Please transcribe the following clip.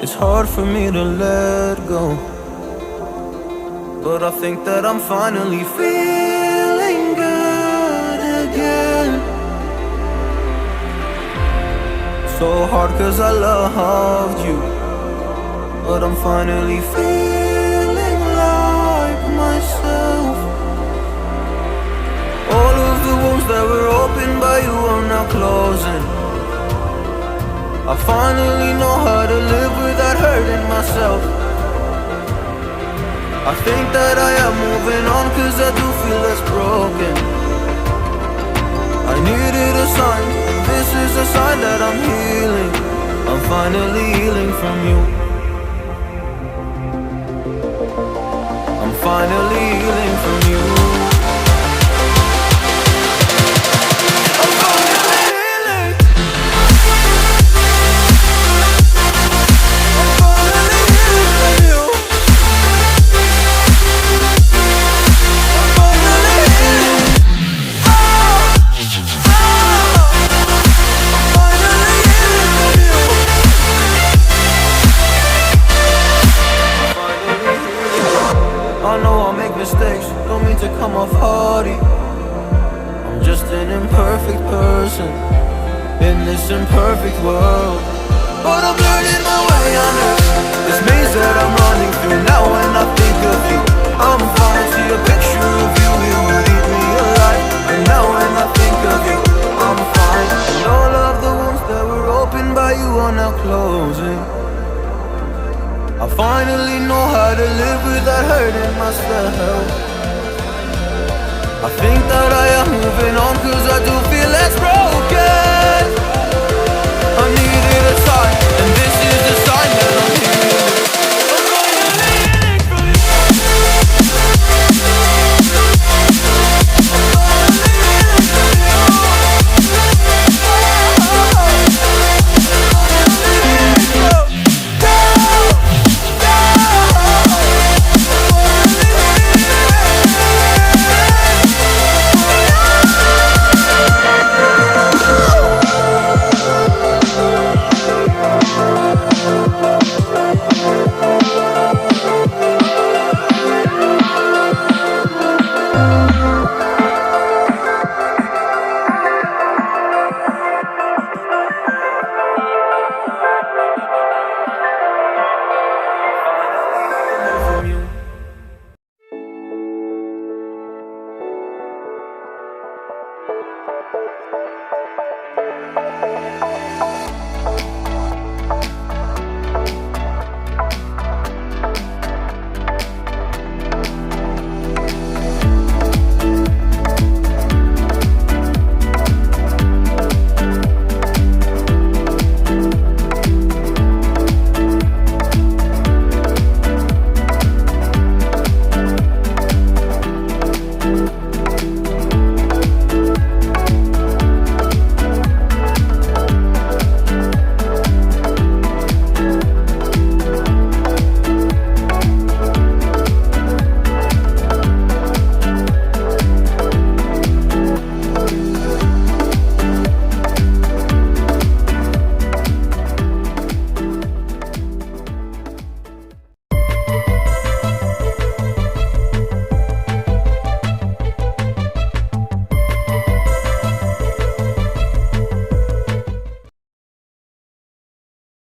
It's hard for me to let go, but I think that I'm finally feeling good again. So hard cause I loved you, but I'm finally feeling like myself. All of the wounds that were opened by you are now closing. I finally know how to live without hurting myself. I think that I am moving on cause I do feel less broken. I needed a sign, this is a sign that I'm healing. I'm finally healing from you. I'm finally healing from you. Mistakes, don't mean to come off hardy. I'm just an imperfect person in this imperfect world, but I'm learning my way under this maze that I'm running through. Now when I think of you, I'm fine. See a picture of you, it would eat me alive. And now when I think of you, I'm fine. And all of the wounds that were opened by you are now closing. I finally know how to live without hurting myself. I think that I am moving on cause I do feel less broken.